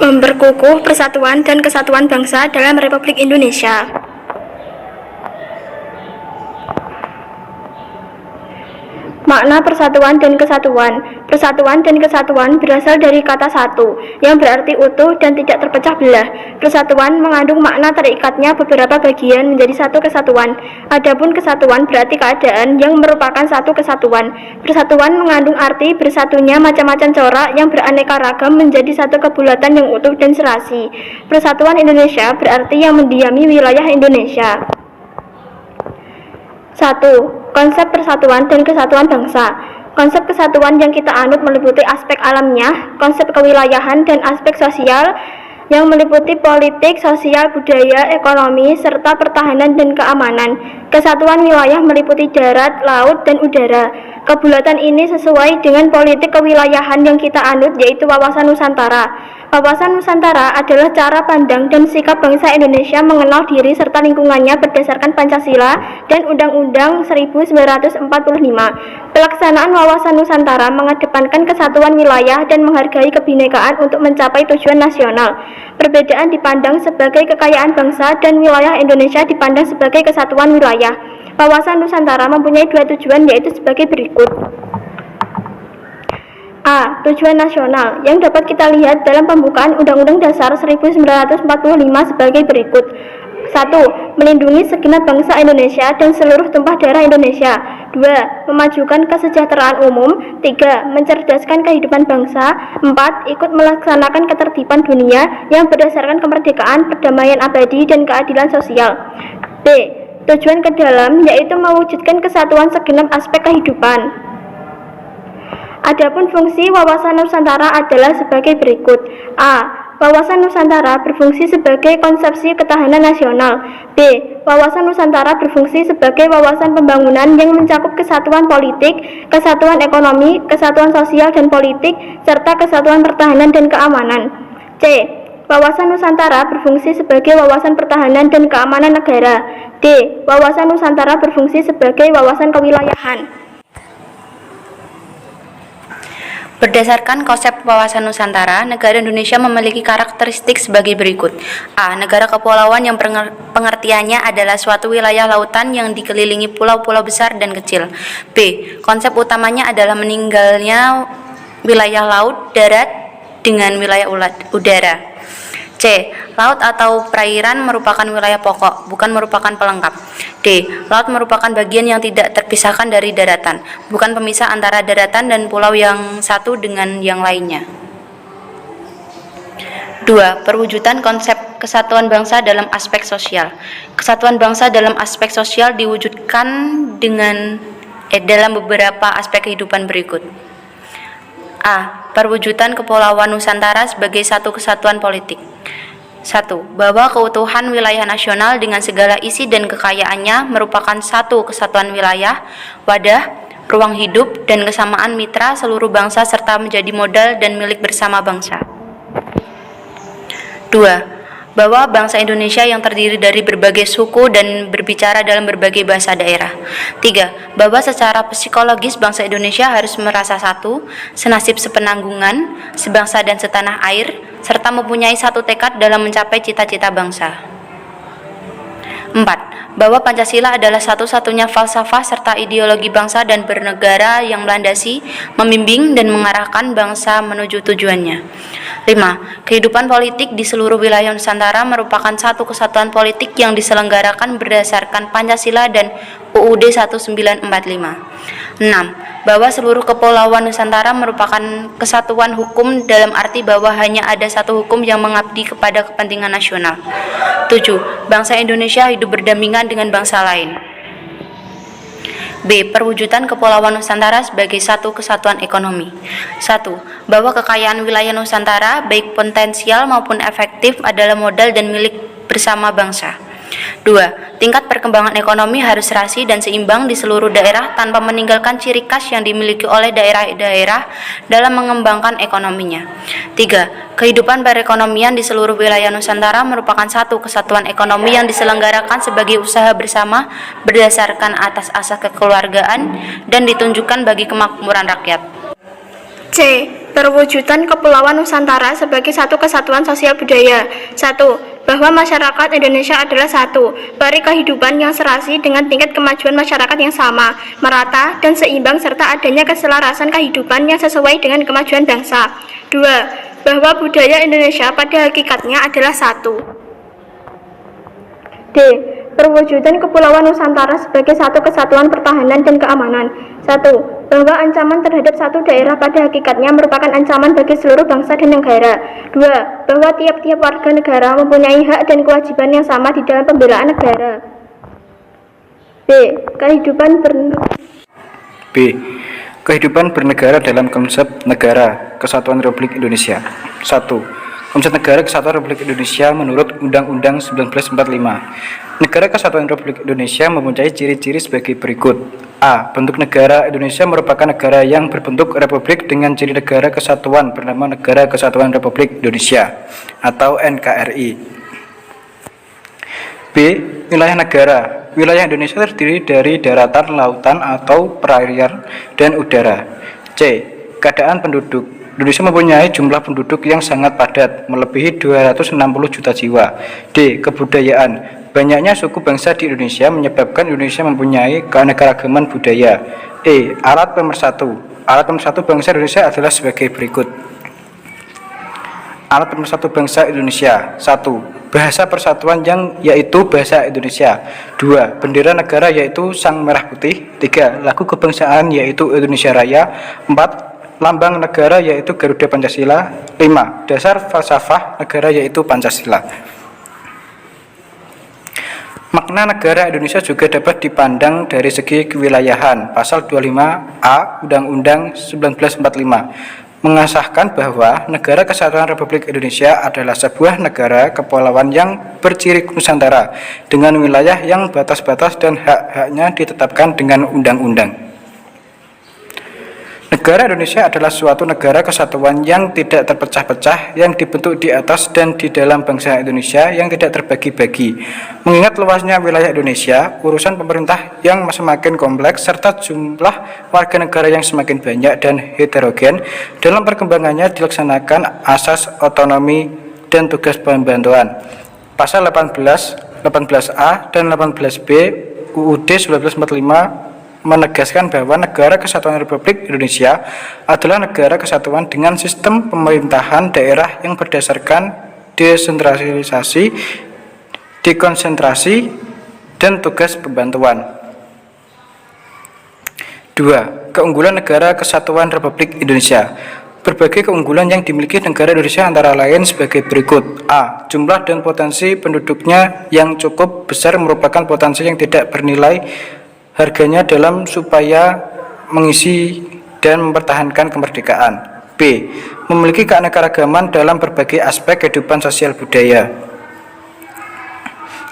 memperkukuh persatuan dan kesatuan bangsa dalam Republik Indonesia. Makna persatuan dan kesatuan. Persatuan dan kesatuan berasal dari kata satu, yang berarti utuh dan tidak terpecah belah. Persatuan mengandung makna terikatnya beberapa bagian menjadi satu kesatuan. Adapun kesatuan berarti keadaan yang merupakan satu kesatuan. Persatuan mengandung arti bersatunya macam-macam corak yang beraneka ragam menjadi satu kebulatan yang utuh dan serasi. Persatuan Indonesia berarti yang mendiami wilayah Indonesia. 1. Konsep persatuan dan kesatuan bangsa. Konsep kesatuan yang kita anut meliputi aspek alamnya, konsep kewilayahan, dan aspek sosial yang meliputi politik, sosial, budaya, ekonomi, serta pertahanan dan keamanan. Kesatuan wilayah meliputi darat, laut, dan udara. Kebulatan ini sesuai dengan politik kewilayahan yang kita anut, yaitu wawasan Nusantara. Wawasan Nusantara adalah cara pandang dan sikap bangsa Indonesia mengenal diri serta lingkungannya berdasarkan Pancasila dan Undang-Undang 1945. Pelaksanaan wawasan Nusantara mengedepankan kesatuan wilayah dan menghargai kebinekaan untuk mencapai tujuan nasional. Perbedaan dipandang sebagai kekayaan bangsa dan wilayah Indonesia dipandang sebagai kesatuan wilayah. Wawasan Nusantara mempunyai dua tujuan, yaitu sebagai berikut. A. Tujuan nasional yang dapat kita lihat dalam pembukaan Undang-Undang Dasar 1945 sebagai berikut. 1. Melindungi segenap bangsa Indonesia dan seluruh tumpah darah Indonesia. 2. Memajukan kesejahteraan umum. 3. Mencerdaskan kehidupan bangsa. 4. Ikut melaksanakan ketertiban dunia yang berdasarkan kemerdekaan, perdamaian abadi, dan keadilan sosial. B. Tujuan kedalam yaitu mewujudkan kesatuan segenap aspek kehidupan. Adapun fungsi wawasan Nusantara adalah sebagai berikut. A. Wawasan Nusantara berfungsi sebagai konsepsi ketahanan nasional. B. Wawasan Nusantara berfungsi sebagai wawasan pembangunan yang mencakup kesatuan politik, kesatuan ekonomi, kesatuan sosial dan politik, serta kesatuan pertahanan dan keamanan. C. Wawasan Nusantara berfungsi sebagai wawasan pertahanan dan keamanan negara. D. Wawasan Nusantara berfungsi sebagai wawasan kewilayahan. Berdasarkan konsep wawasan Nusantara, negara Indonesia memiliki karakteristik sebagai berikut. A. Negara kepulauan yang pengertiannya adalah suatu wilayah lautan yang dikelilingi pulau-pulau besar dan kecil. B. Konsep utamanya adalah meninggalnya wilayah laut, darat dengan wilayah udara. C. Laut atau perairan merupakan wilayah pokok, bukan merupakan pelengkap. D. Laut merupakan bagian yang tidak terpisahkan dari daratan, bukan pemisah antara daratan dan pulau yang satu dengan yang lainnya. 2. Perwujudan konsep kesatuan bangsa dalam aspek sosial. Kesatuan bangsa dalam aspek sosial diwujudkan dalam beberapa aspek kehidupan berikut. A. Perwujudan Kepulauan Nusantara sebagai satu kesatuan politik. 1. Bahwa keutuhan wilayah nasional dengan segala isi dan kekayaannya merupakan satu kesatuan wilayah, wadah, ruang hidup, dan kesamaan mitra seluruh bangsa serta menjadi modal dan milik bersama bangsa. 2. Bahwa bangsa Indonesia yang terdiri dari berbagai suku dan berbicara dalam berbagai bahasa daerah. 3. Bahwa secara psikologis bangsa Indonesia harus merasa satu, senasib sepenanggungan, sebangsa dan setanah air, serta mempunyai satu tekad dalam mencapai cita-cita bangsa. 4. Bahwa Pancasila adalah satu-satunya falsafah serta ideologi bangsa dan bernegara yang melandasi, membimbing, dan mengarahkan bangsa menuju tujuannya. 5. Kehidupan politik di seluruh wilayah Nusantara merupakan satu kesatuan politik yang diselenggarakan berdasarkan Pancasila dan UUD 1945. 6. Bahwa seluruh kepulauan Nusantara merupakan kesatuan hukum dalam arti bahwa hanya ada satu hukum yang mengabdi kepada kepentingan nasional. 7. Bangsa Indonesia hidup berdampingan dengan bangsa lain. B. Perwujudan Kepulauan Nusantara sebagai satu kesatuan ekonomi. 1. Bahwa kekayaan wilayah Nusantara, baik potensial maupun efektif, adalah modal dan milik bersama bangsa. 2. Tingkat perkembangan ekonomi harus serasi dan seimbang di seluruh daerah tanpa meninggalkan ciri khas yang dimiliki oleh daerah-daerah dalam mengembangkan ekonominya. 3. Kehidupan perekonomian di seluruh wilayah Nusantara merupakan satu kesatuan ekonomi yang diselenggarakan sebagai usaha bersama berdasarkan atas asas kekeluargaan dan ditunjukkan bagi kemakmuran rakyat. C. Perwujudan Kepulauan Nusantara sebagai satu kesatuan sosial budaya. 1. Bahwa masyarakat Indonesia adalah satu, beri kehidupan yang serasi dengan tingkat kemajuan masyarakat yang sama, merata, dan seimbang serta adanya keselarasan kehidupan yang sesuai dengan kemajuan bangsa. 2. Bahwa budaya Indonesia pada hakikatnya adalah satu. D. Perwujudan Kepulauan Nusantara sebagai satu kesatuan pertahanan dan keamanan. 1. Bahwa ancaman terhadap satu daerah pada hakikatnya merupakan ancaman bagi seluruh bangsa dan negara. 2. Bahwa tiap-tiap warga negara mempunyai hak dan kewajiban yang sama di dalam pembelaan negara. B. Kehidupan bernegara dalam konsep negara Kesatuan Republik Indonesia. 1. Konsep Negara Kesatuan Republik Indonesia menurut Undang-Undang 1945. Negara Kesatuan Republik Indonesia mempunyai ciri-ciri sebagai berikut. A. Bentuk negara Indonesia merupakan negara yang berbentuk republik dengan ciri negara kesatuan bernama Negara Kesatuan Republik Indonesia atau NKRI. B. Wilayah negara. Wilayah Indonesia terdiri dari daratan, lautan atau perairan dan udara. C. Keadaan penduduk. Indonesia mempunyai jumlah penduduk yang sangat padat, melebihi 260 juta jiwa. D. Kebudayaan. Banyaknya suku bangsa di Indonesia menyebabkan Indonesia mempunyai keanekaragaman budaya. E. Alat pemersatu. Alat pemersatu bangsa Indonesia adalah sebagai berikut. Alat pemersatu bangsa Indonesia. 1. Bahasa persatuan yang yaitu bahasa Indonesia. 2. Bendera negara yaitu sang merah putih. 3. Lagu kebangsaan yaitu Indonesia Raya. 4. Lambang negara yaitu Garuda Pancasila. 5. Dasar falsafah negara yaitu Pancasila. Makna negara Indonesia juga dapat dipandang dari segi kewilayahan. Pasal 25A Undang-Undang 1945 mengesahkan bahwa Negara Kesatuan Republik Indonesia adalah sebuah negara kepulauan yang berciri Nusantara dengan wilayah yang batas-batas dan hak-haknya ditetapkan dengan undang-undang. Negara Indonesia adalah suatu negara kesatuan yang tidak terpecah-pecah, yang dibentuk di atas dan di dalam bangsa Indonesia yang tidak terbagi-bagi. Mengingat luasnya wilayah Indonesia, urusan pemerintah yang semakin kompleks, serta jumlah warga negara yang semakin banyak dan heterogen, dalam perkembangannya dilaksanakan asas otonomi dan tugas pembantuan. Pasal 18A dan 18B UUD 1945 menegaskan bahwa Negara Kesatuan Republik Indonesia adalah negara kesatuan dengan sistem pemerintahan daerah yang berdasarkan desentralisasi, dekonsentrasi, dan tugas pembantuan. 2. Keunggulan Negara Kesatuan Republik Indonesia. Berbagai keunggulan yang dimiliki negara Indonesia antara lain sebagai berikut. A. Jumlah dan potensi penduduknya yang cukup besar merupakan potensi yang tidak bernilai harganya dalam supaya mengisi dan mempertahankan kemerdekaan. B. Memiliki keanekaragaman dalam berbagai aspek kehidupan sosial budaya.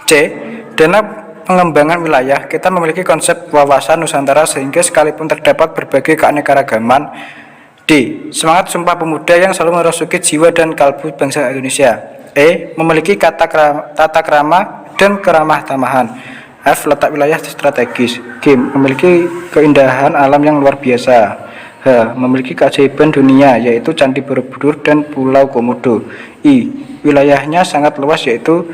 C. Dalam pengembangan wilayah, kita memiliki konsep wawasan Nusantara sehingga sekalipun terdapat berbagai keanekaragaman. D. Semangat Sumpah Pemuda yang selalu merasuki jiwa dan kalbu bangsa Indonesia. E. Memiliki tata krama dan keramah tamahan. F. Letak wilayah strategis. G. Memiliki keindahan alam yang luar biasa. H. Memiliki keajaiban dunia yaitu Candi Borobudur dan Pulau Komodo. I. Wilayahnya sangat luas yaitu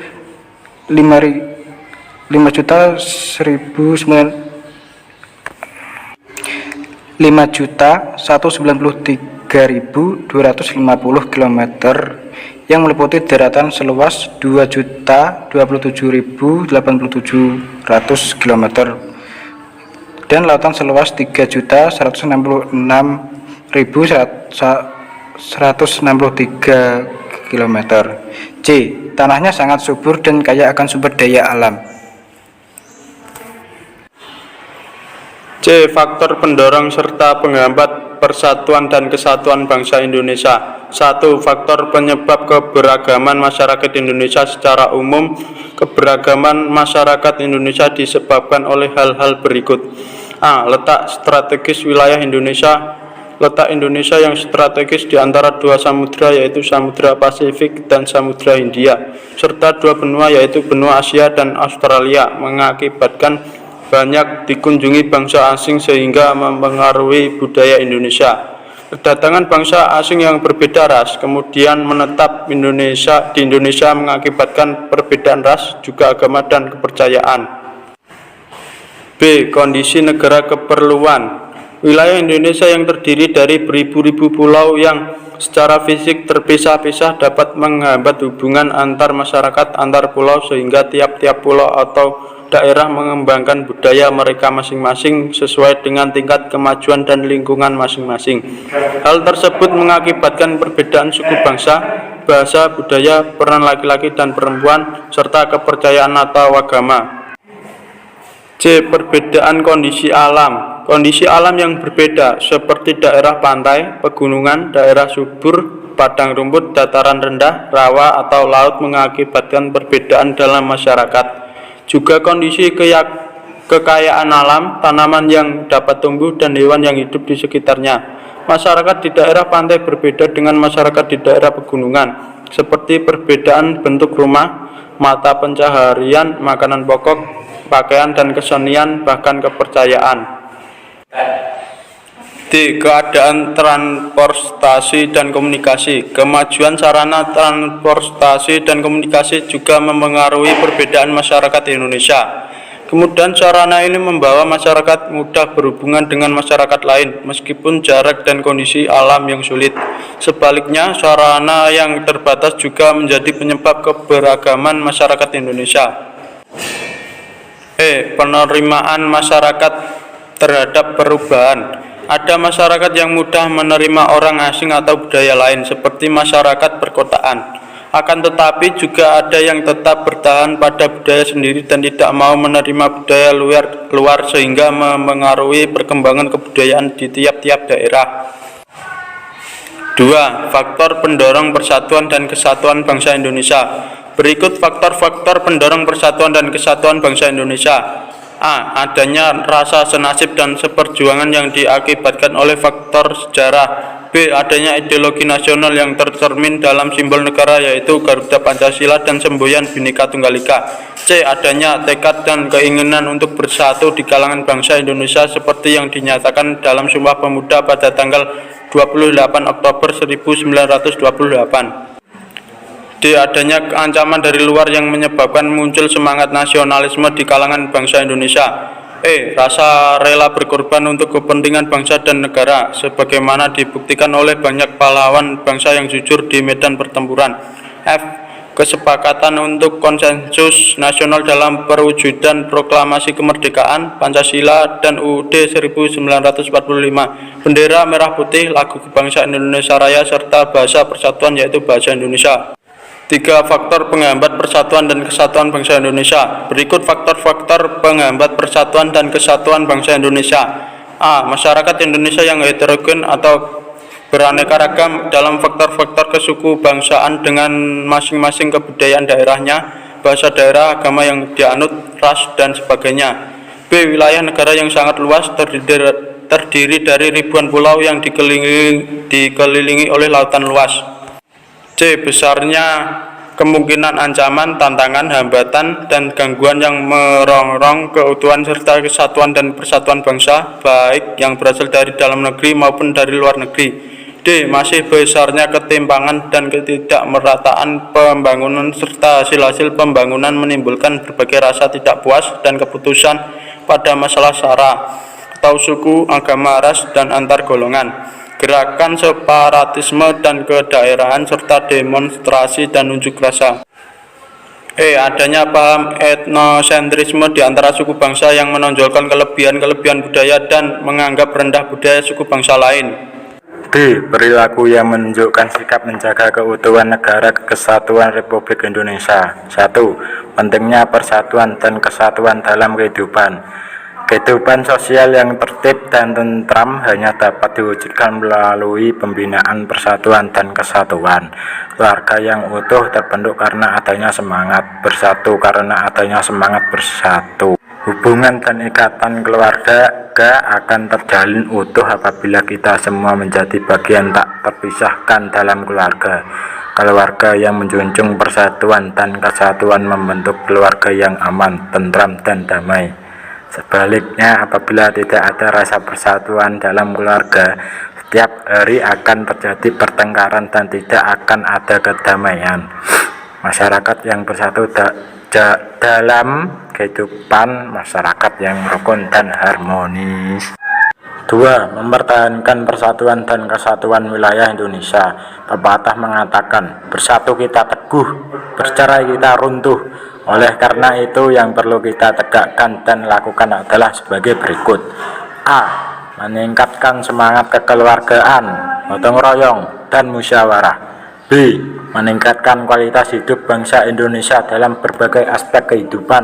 5.193.250 km yang meliputi daratan seluas 2.027.800 km dan lautan seluas 3.166.163 km. C. Tanahnya sangat subur dan kaya akan sumber daya alam. C. Faktor pendorong serta penghambat persatuan dan kesatuan bangsa Indonesia. 1. Faktor penyebab keberagaman masyarakat Indonesia secara umum. Keberagaman masyarakat Indonesia disebabkan oleh hal-hal berikut. A. Letak strategis wilayah Indonesia. Letak Indonesia yang strategis di antara dua samudra yaitu Samudra Pasifik dan Samudra Hindia, serta dua benua yaitu benua Asia dan Australia, mengakibatkan banyak dikunjungi bangsa asing sehingga mempengaruhi budaya Indonesia. Kedatangan bangsa asing yang berbeda ras kemudian menetap di Indonesia mengakibatkan perbedaan ras, juga agama dan kepercayaan. B. Kondisi negara keperluan. Wilayah Indonesia yang terdiri dari beribu-ribu pulau yang secara fisik terpisah-pisah dapat menghambat hubungan antar masyarakat antar pulau, sehingga tiap-tiap pulau atau daerah mengembangkan budaya mereka masing-masing sesuai dengan tingkat kemajuan dan lingkungan masing-masing. Hal tersebut mengakibatkan perbedaan suku bangsa, bahasa, budaya, peran laki-laki dan perempuan, serta kepercayaan atau agama. C. Perbedaan kondisi alam. Kondisi alam yang berbeda seperti daerah pantai, pegunungan, daerah subur, padang rumput, dataran rendah, rawa atau laut mengakibatkan perbedaan dalam masyarakat. Juga kondisi kekayaan alam, tanaman yang dapat tumbuh dan hewan yang hidup di sekitarnya. Masyarakat di daerah pantai berbeda dengan masyarakat di daerah pegunungan, seperti perbedaan bentuk rumah, mata pencaharian, makanan pokok, pakaian dan kesenian, bahkan kepercayaan. D. Keadaan transportasi dan komunikasi. Kemajuan sarana transportasi dan komunikasi juga mempengaruhi perbedaan masyarakat di Indonesia. Kemudian sarana ini membawa masyarakat mudah berhubungan dengan masyarakat lain meskipun jarak dan kondisi alam yang sulit. Sebaliknya, sarana yang terbatas juga menjadi penyebab keberagaman masyarakat Indonesia. E. Penerimaan masyarakat terhadap perubahan. Ada masyarakat yang mudah menerima orang asing atau budaya lain seperti masyarakat perkotaan. Akan tetapi juga ada yang tetap bertahan pada budaya sendiri dan tidak mau menerima budaya luar sehingga mempengaruhi perkembangan kebudayaan di tiap-tiap daerah. 2. Faktor pendorong persatuan dan kesatuan bangsa Indonesia. Berikut faktor-faktor pendorong persatuan dan kesatuan bangsa Indonesia. A. Adanya rasa senasib dan seperjuangan yang diakibatkan oleh faktor sejarah. B. Adanya ideologi nasional yang tercermin dalam simbol negara yaitu Garuda Pancasila dan semboyan Bhinneka Tunggal Ika. C. Adanya tekad dan keinginan untuk bersatu di kalangan bangsa Indonesia seperti yang dinyatakan dalam Sumpah Pemuda pada tanggal 28 Oktober 1928. D. Adanya ancaman dari luar yang menyebabkan muncul semangat nasionalisme di kalangan bangsa Indonesia. E. Rasa rela berkorban untuk kepentingan bangsa dan negara sebagaimana dibuktikan oleh banyak pahlawan bangsa yang jujur di medan pertempuran. F. Kesepakatan untuk konsensus nasional dalam perwujudan proklamasi kemerdekaan, Pancasila dan UUD 1945, bendera merah putih, lagu kebangsaan Indonesia Raya serta bahasa persatuan yaitu bahasa Indonesia. 3. Faktor penghambat persatuan dan kesatuan bangsa Indonesia. Berikut faktor-faktor penghambat persatuan dan kesatuan bangsa Indonesia. A. Masyarakat Indonesia yang heterogen atau beraneka ragam dalam faktor-faktor kesuku bangsaan dengan masing-masing kebudayaan daerahnya, bahasa daerah, agama yang dianut, ras, dan sebagainya. B. Wilayah negara yang sangat luas terdiri dari ribuan pulau yang dikelilingi oleh lautan luas. C. Besarnya kemungkinan ancaman, tantangan, hambatan, dan gangguan yang merongrong keutuhan serta kesatuan dan persatuan bangsa, baik yang berasal dari dalam negeri maupun dari luar negeri. D. Masih besarnya ketimpangan dan ketidakmerataan pembangunan serta hasil-hasil pembangunan menimbulkan berbagai rasa tidak puas dan keputusan pada masalah sara atau suku, agama, ras, dan antar golongan. Gerakan separatisme dan kedaerahan serta demonstrasi dan unjuk rasa. E. Adanya paham etnosentrisme di antara suku bangsa yang menonjolkan kelebihan-kelebihan budaya dan menganggap rendah budaya suku bangsa lain. D. Perilaku yang menunjukkan sikap menjaga keutuhan negara kesatuan Republik Indonesia. 1. Pentingnya persatuan dan kesatuan dalam kehidupan. Kehidupan sosial yang tertib dan tentram hanya dapat diwujudkan melalui pembinaan persatuan dan kesatuan. Keluarga yang utuh terbentuk karena adanya semangat bersatu, karena adanya semangat bersatu. Hubungan dan ikatan keluarga akan terjalin utuh apabila kita semua menjadi bagian tak terpisahkan dalam keluarga. Keluarga yang menjunjung persatuan dan kesatuan membentuk keluarga yang aman, tentram, dan damai. Sebaliknya, apabila tidak ada rasa persatuan dalam keluarga, Tiap hari akan terjadi pertengkaran dan tidak akan ada kedamaian. Masyarakat yang bersatu dalam kehidupan masyarakat yang rukun dan harmonis. 2. Mempertahankan persatuan dan kesatuan wilayah Indonesia. Pepatah mengatakan, bersatu kita teguh, bercerai kita runtuh. Oleh karena itu, yang perlu kita tegakkan dan lakukan adalah sebagai berikut. A. Meningkatkan semangat kekeluargaan, gotong royong, dan musyawarah. B. Meningkatkan kualitas hidup bangsa Indonesia dalam berbagai aspek kehidupan.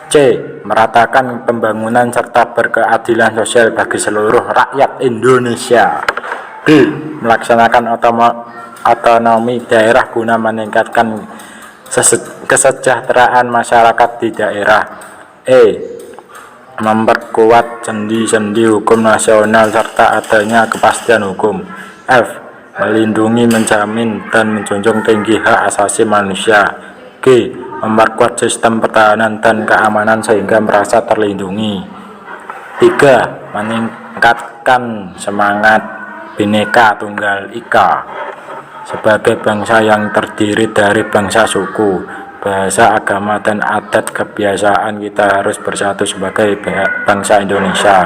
C. Meratakan pembangunan serta berkeadilan sosial bagi seluruh rakyat Indonesia. D. Melaksanakan otonomi daerah guna meningkatkan kesejahteraan masyarakat di daerah. E. Memperkuat sendi-sendi hukum nasional serta adanya kepastian hukum. F. Melindungi, menjamin, dan menjunjung tinggi hak asasi manusia. G. Memperkuat sistem pertahanan dan keamanan sehingga merasa terlindungi. 3. Meningkatkan semangat Bhinneka Tunggal Ika. Sebagai bangsa yang terdiri dari bangsa, suku, bahasa, agama, dan adat kebiasaan, kita harus bersatu sebagai bangsa Indonesia.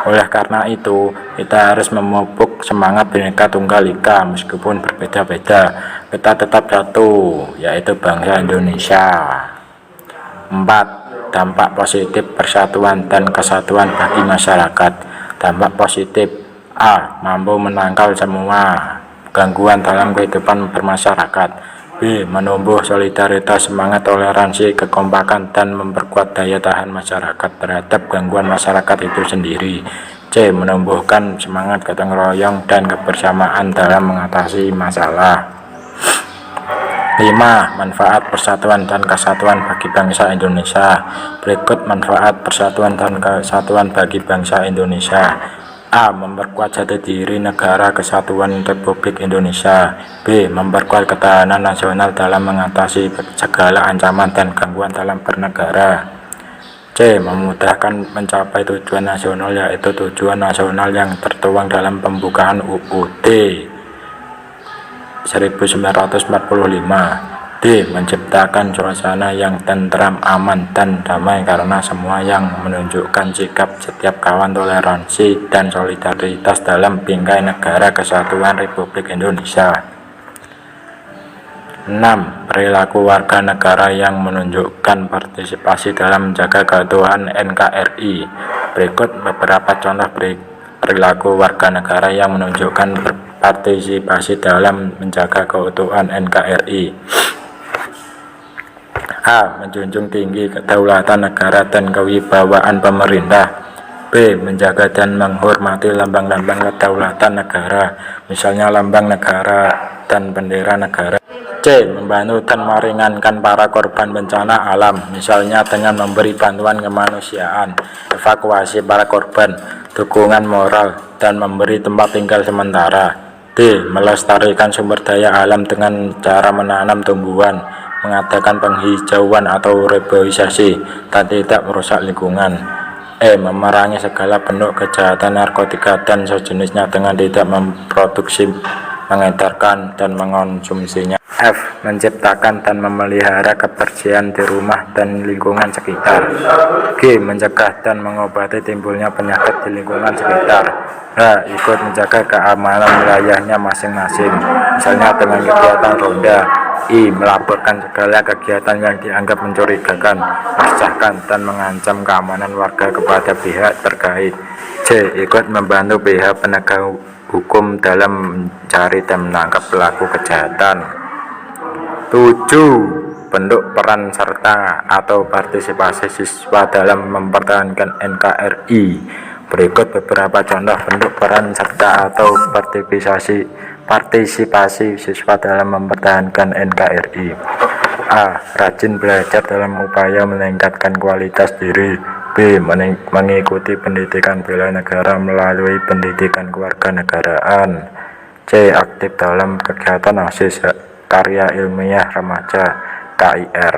Oleh karena itu, kita harus memupuk semangat Bhinneka Tunggal Ika. Meskipun berbeda-beda, kita tetap satu, yaitu bangsa Indonesia. 4. Dampak positif persatuan dan kesatuan bagi masyarakat. Dampak positif: A. Mampu menangkal semua gangguan dalam kehidupan bermasyarakat. B. Menumbuh solidaritas, semangat toleransi, kekompakan, dan memperkuat daya tahan masyarakat terhadap gangguan masyarakat itu sendiri. C. Menumbuhkan semangat gotong royong dan kebersamaan dalam mengatasi masalah. 5. Manfaat persatuan dan kesatuan bagi bangsa Indonesia. Berikut manfaat persatuan dan kesatuan bagi bangsa Indonesia. A. Memperkuat jati diri negara kesatuan Republik Indonesia. B. Memperkuat ketahanan nasional dalam mengatasi segala ancaman dan gangguan dalam bernegara. C. Memudahkan mencapai tujuan nasional, yaitu tujuan nasional yang tertuang dalam pembukaan UUD 1945. D. Menciptakan suasana yang tentram, aman, dan damai karena semua yang menunjukkan sikap setiap kawan toleransi dan solidaritas dalam bingkai negara kesatuan Republik Indonesia. 6. Perilaku warga negara yang menunjukkan partisipasi dalam menjaga keutuhan NKRI. Berikut beberapa contoh perilaku warga negara yang menunjukkan partisipasi dalam menjaga keutuhan NKRI. A. Menjunjung tinggi kedaulatan negara dan kewibawaan pemerintah. B. Menjaga dan menghormati lambang-lambang kedaulatan negara, misalnya lambang negara dan bendera negara. C. Membantu dan meringankan para korban bencana alam, misalnya dengan memberi bantuan kemanusiaan, evakuasi para korban, dukungan moral, dan memberi tempat tinggal sementara. D. Melestarikan sumber daya alam dengan cara menanam tumbuhan, mengadakan penghijauan atau reboisasi, dan tidak merusak lingkungan. E. Memerangi segala bentuk kejahatan narkotika dan sejenisnya dengan tidak memproduksi, mengedarkan, dan mengonsumsinya. F. Menciptakan dan memelihara kebersihan di rumah dan lingkungan sekitar. G. Mencegah dan mengobati timbulnya penyakit di lingkungan sekitar. H. Ikut menjaga keamanan wilayahnya masing-masing, misalnya dengan kegiatan ronda. I. Melaporkan segala kegiatan yang dianggap mencurigakan, meresahkan, dan mengancam keamanan warga kepada pihak terkait. C. Ikut membantu pihak penegak hukum dalam mencari dan menangkap pelaku kejahatan. 7. Bentuk peran serta atau partisipasi siswa dalam mempertahankan NKRI. Berikut beberapa contoh bentuk peran serta atau partisipasi siswa dalam mempertahankan NKRI. A. Rajin belajar dalam upaya meningkatkan kualitas diri. B. Mengikuti pendidikan bela negara melalui pendidikan kewarganegaraan. C. Aktif dalam kegiatan OSIS, karya ilmiah remaja, KIR,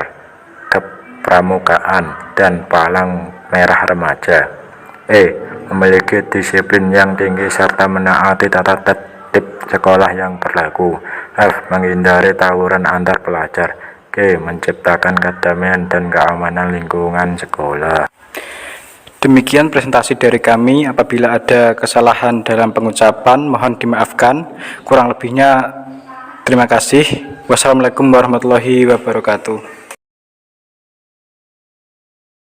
kepramukaan, dan palang merah remaja. E. memiliki disiplin yang tinggi serta menaati tata tertib sekolah yang berlaku. F. Menghindari tawuran antar pelajar. G. Menciptakan kedamaian dan keamanan lingkungan sekolah. Demikian presentasi dari kami. Apabila ada kesalahan dalam pengucapan, mohon dimaafkan. Kurang lebihnya, terima kasih. Wassalamualaikum warahmatullahi wabarakatuh.